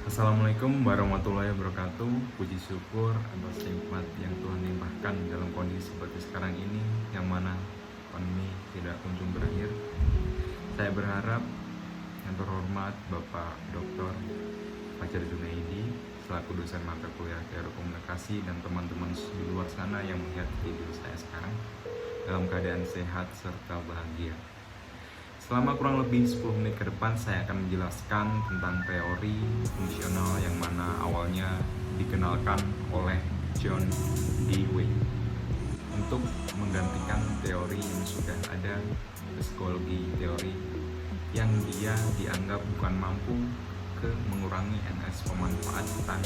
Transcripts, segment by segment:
Assalamualaikum warahmatullahi wabarakatuh. Puji syukur atas nikmat yang Tuhan limpahkan dalam kondisi seperti sekarang ini, yang mana pandemi tidak kunjung berakhir. Saya berharap yang terhormat Bapak Dr. Fajar Junaidi selaku dosen mata kuliah Teori Komunikasi dan teman-teman di luar sana yang melihat video saya sekarang dalam keadaan sehat serta bahagia. Selama kurang lebih 10 menit ke depan saya akan menjelaskan tentang teori fungsional yang mana awalnya dikenalkan oleh John Dewey untuk menggantikan teori yang sudah ada, psikologi teori yang dia dianggap bukan mampu mengurangi NS pemanfaatan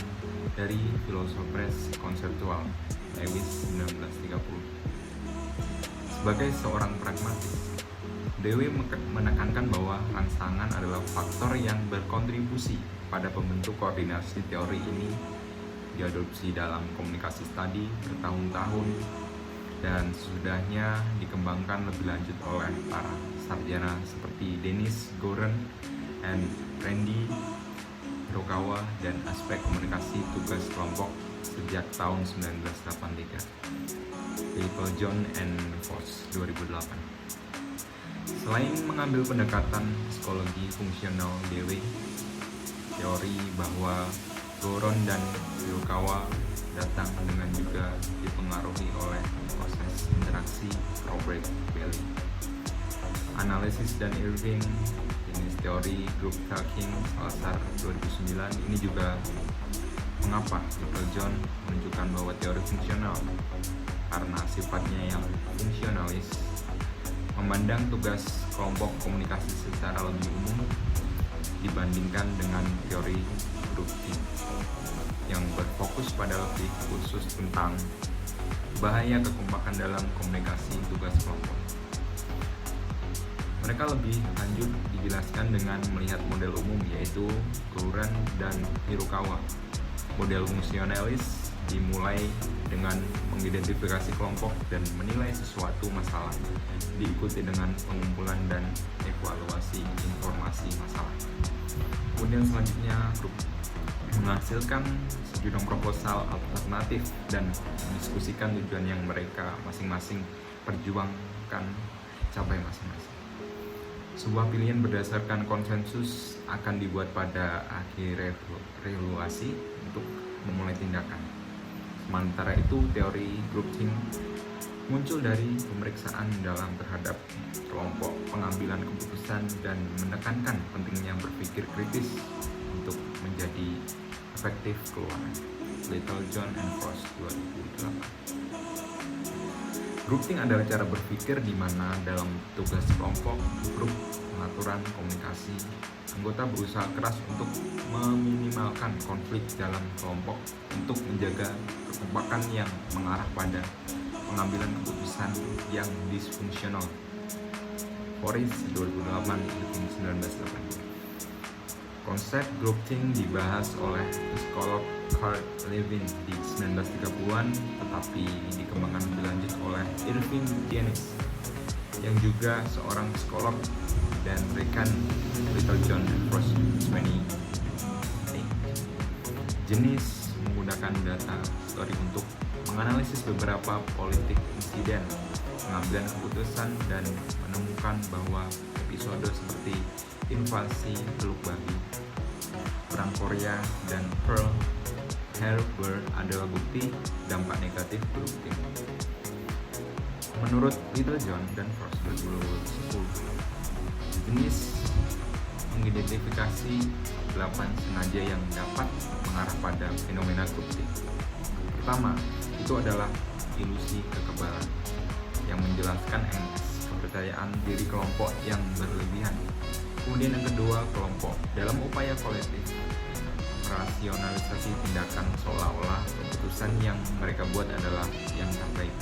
dari filosofis konseptual Lewis 1930. Sebagai seorang pragmatis, Dewey menekankan bahwa rangsangan adalah faktor yang berkontribusi pada pembentuk koordinasi. Teori ini diadopsi dalam komunikasi studi bertahun-tahun dan sesudahnya dikembangkan lebih lanjut oleh para sarjana seperti Dennis Goren and Randy Hirokawa dan aspek komunikasi tugas kelompok sejak tahun 1983. Littlejohn and Foss 2008. Selain mengambil pendekatan psikologi fungsional Dewey, teori bahwa Goren dan Hirokawa datang dengan juga dipengaruhi oleh proses interaksi Robert-Bailey. Analisis dan Irving, jenis teori group thinking Salazar 2009, ini juga mengapa Littlejohn menunjukkan bahwa teori fungsional karena sifatnya yang fungsionalis memandang tugas kelompok komunikasi secara lebih umum dibandingkan dengan teori group thinking yang berfokus pada lebih khusus tentang bahaya kekompakan dalam komunikasi tugas kelompok. Mereka lebih lanjut dijelaskan dengan melihat model umum, yaitu Goren dan Hirokawa. Model fungsionalis dimulai dengan mengidentifikasi kelompok dan menilai sesuatu masalah, diikuti dengan pengumpulan dan evaluasi informasi masalah. Kemudian selanjutnya grup menghasilkan sejumlah proposal alternatif dan mendiskusikan tujuan yang mereka masing-masing perjuangkan capai masing-masing. Sebuah pilihan berdasarkan konsensus akan dibuat pada akhir evaluasi untuk memulai tindakan. Sementara itu, teori group thinking muncul dari pemeriksaan dalam terhadap kelompok pengambilan keputusan dan menekankan pentingnya berpikir kritis untuk menjadi efektif keluaran. Littlejohn and Foss 2008. Grouping adalah cara berpikir di mana dalam tugas kelompok, grup, pengaturan komunikasi, anggota berusaha keras untuk meminimalkan konflik dalam kelompok untuk menjaga kekompakan yang mengarah pada pengambilan keputusan yang disfungsional. Forrest 2008, 1980. Konsep grouping dibahas oleh psikolog Carl Levin di 1930-an, tetapi dikembangkan lebih lanjut oleh Irving Dennis yang juga seorang psikolog dan rekan Littlejohn and Foss 20. Jenis menggunakan data story untuk menganalisis beberapa politik insiden, pengambilan keputusan, dan menemukan bahwa episode seperti invasi Teluk Babi, Perang Korea, dan Pearl Harbor adalah bukti dampak negatif grouping. Menurut Littlejohn dan Foss 2010, jenis mengidentifikasi 8 sengaja yang dapat mengarah pada fenomena grouping. Pertama, itu adalah ilusi kekebalan yang menjelaskan NS, kepercayaan diri kelompok yang berlebihan. Kemudian yang kedua, kelompok dalam upaya kolektif merasionalisasi tindakan seolah-olah keputusan yang mereka buat adalah yang terbaik.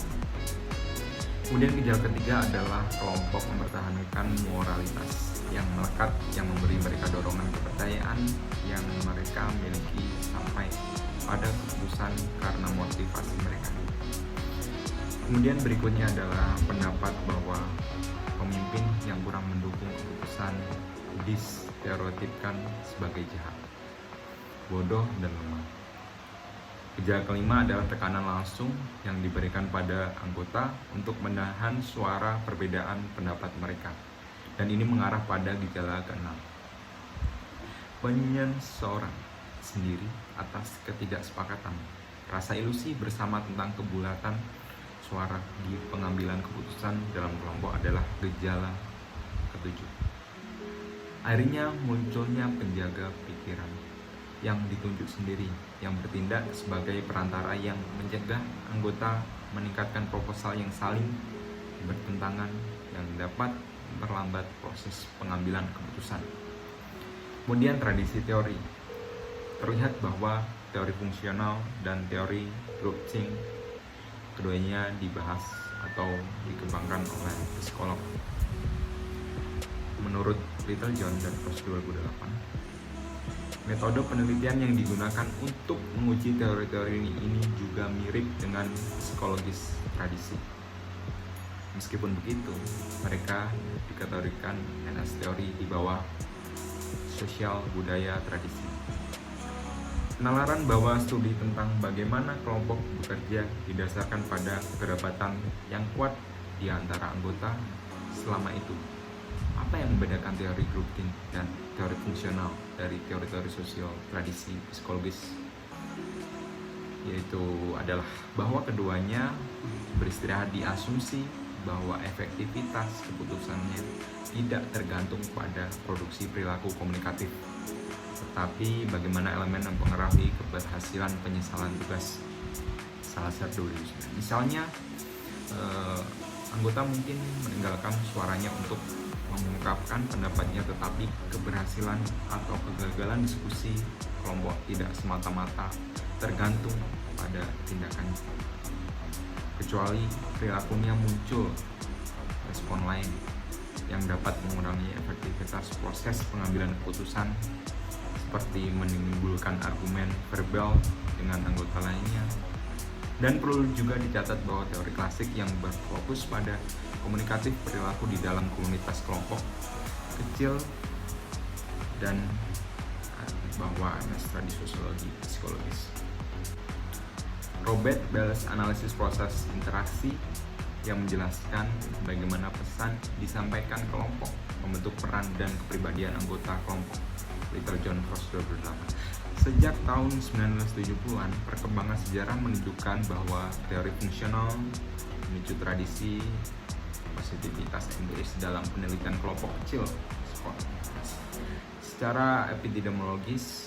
Kemudian gejala ketiga adalah kelompok mempertahankan moralitas yang melekat yang memberi mereka dorongan kepercayaan yang mereka miliki sampai pada keputusan karena motivasi mereka. Kemudian berikutnya adalah pendapat bahwa pemimpin yang kurang mendukung keputusan distereotipkan sebagai jahat. bodoh, dan lemah. Gejala kelima adalah tekanan langsung yang diberikan pada anggota untuk menahan suara perbedaan pendapat mereka. Dan ini mengarah pada gejala keenam. Penyensoran sendiri atas ketidaksepakatan. Rasa ilusi bersama tentang kebulatan suara di pengambilan keputusan dalam kelompok adalah gejala ketujuh. Akhirnya munculnya penjaga pikiran yang ditunjuk sendiri, yang bertindak sebagai perantara yang mencegah anggota meningkatkan proposal yang saling bertentangan yang dapat memperlambat proses pengambilan keputusan. Kemudian tradisi teori. Terlihat bahwa teori fungsional dan teori group think keduanya dibahas atau dikembangkan oleh psikolog. Menurut Littlejohn dan Frost 2008, metode penelitian yang digunakan untuk menguji teori-teori ini juga mirip dengan psikologis tradisi. Meskipun begitu, mereka dikategorikan as teori di bawah sosial budaya tradisi. Penalaran bahwa studi tentang bagaimana kelompok bekerja didasarkan pada kekerabatan yang kuat di antara anggota selama itu. Apa yang membedakan teori group think dan teori fungsional dari teori-teori sosial tradisi psikologis? Yaitu adalah bahwa keduanya beristirahat di asumsi bahwa efektivitas keputusannya tidak tergantung pada produksi perilaku komunikatif, tetapi bagaimana elemen mempengaruhi keberhasilan penyesalan tugas. Salah satu misalnya anggota mungkin meninggalkan suaranya untuk mengungkapkan pendapatnya, tetapi keberhasilan atau kegagalan diskusi kelompok tidak semata-mata tergantung pada tindakannya, kecuali perilakunya muncul respon lain yang dapat mengurangi efektivitas proses pengambilan keputusan, seperti menimbulkan argumen verbal dengan anggota lainnya. Dan perlu juga dicatat bahwa teori klasik yang berfokus pada komunikatif perilaku di dalam komunitas kelompok kecil dan bahwa studi sosiologi psikologis. Robert Bales analisis proses interaksi yang menjelaskan bagaimana pesan disampaikan kelompok membentuk peran dan kepribadian anggota kelompok. Littlejohn Frost 2008. Sejak tahun 1970-an, perkembangan sejarah menunjukkan bahwa teori fungsional memicu tradisi positivitas empiris dalam penelitian kelompok kecil. Secara epistemologis,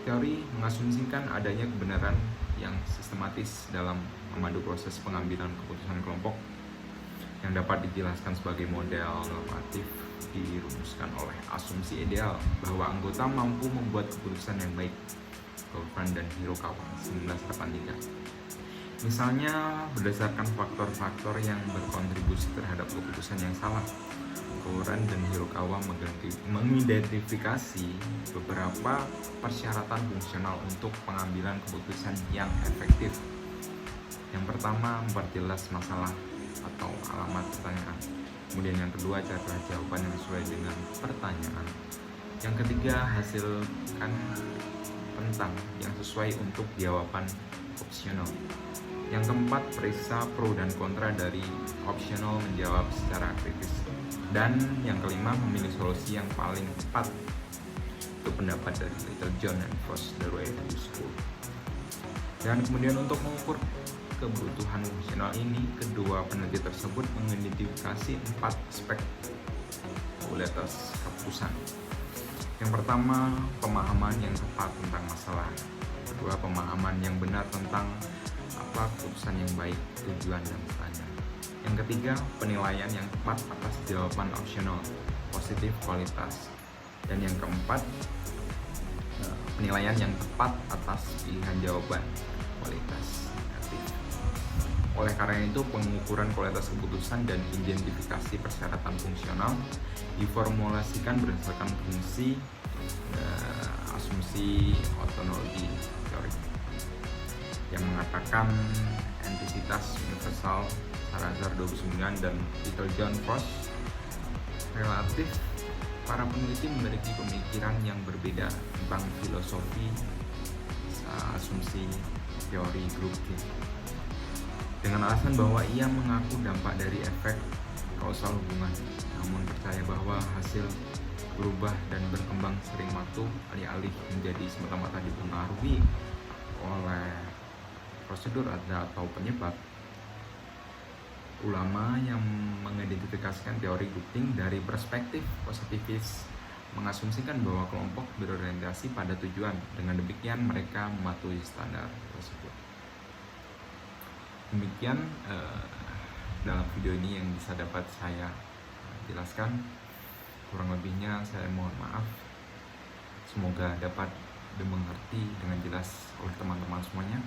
teori mengasumsikan adanya kebenaran yang sistematis dalam memandu proses pengambilan keputusan kelompok yang dapat dijelaskan sebagai model normatif dirumuskan oleh asumsi ideal bahwa anggota mampu membuat keputusan yang baik. Goffman dan Hirokawa 1983. Misalnya berdasarkan faktor-faktor yang berkontribusi terhadap keputusan yang salah. Goffman dan Hirokawa mengidentifikasi beberapa persyaratan fungsional untuk pengambilan keputusan yang efektif. Yang pertama, memperjelas masalah atau alamat pertanyaan. Kemudian yang kedua, cara jawaban yang sesuai dengan pertanyaan. Yang ketiga, hasilkan tentang yang sesuai untuk jawaban opsional. Yang keempat, periksa pro dan kontra dari opsional menjawab secara kritis. Dan yang kelima, memilih solusi yang paling tepat. Itu pendapat dari Littlejohn dan Frost 2010. Dan kemudian untuk mengukur kebutuhan fungsional ini, kedua peneliti tersebut mengidentifikasi 4 aspek kualitas keputusan. Yang pertama, pemahaman yang tepat tentang masalah. Kedua, pemahaman yang benar tentang apa keputusan yang baik, tujuan dan standar. Yang ketiga, penilaian yang tepat atas jawaban opsional, positif kualitas. Dan yang keempat, penilaian yang tepat atas pilihan jawaban, kualitas negatif. Oleh karena itu, pengukuran kualitas keputusan dan identifikasi persyaratan fungsional diformulasikan berdasarkan fungsi asumsi ontologi teori yang mengatakan entisitas universal Salazar 29 dan Littlejohn Frost relatif para peneliti memiliki pemikiran yang berbeda tentang filosofi asumsi teori grouping, dengan alasan bahwa ia mengaku dampak dari efek kausal hubungan, namun percaya bahwa hasil berubah dan berkembang sering waktu, alih-alih menjadi semata-mata dipengaruhi oleh prosedur atau penyebab. Ulama yang mengidentifikasikan teori grouping dari perspektif positivis mengasumsikan bahwa kelompok berorientasi pada tujuan. Dengan demikian mereka mematuhi standar tersebut. Demikian dalam video ini yang bisa dapat saya jelaskan. Kurang lebihnya saya mohon maaf. Semoga dapat dimengerti dengan jelas oleh teman-teman semuanya.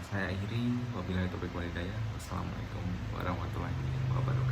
Saya akhiri, wabillahi taufiq wal hidayah. Wassalamualaikum warahmatullahi wabarakatuh.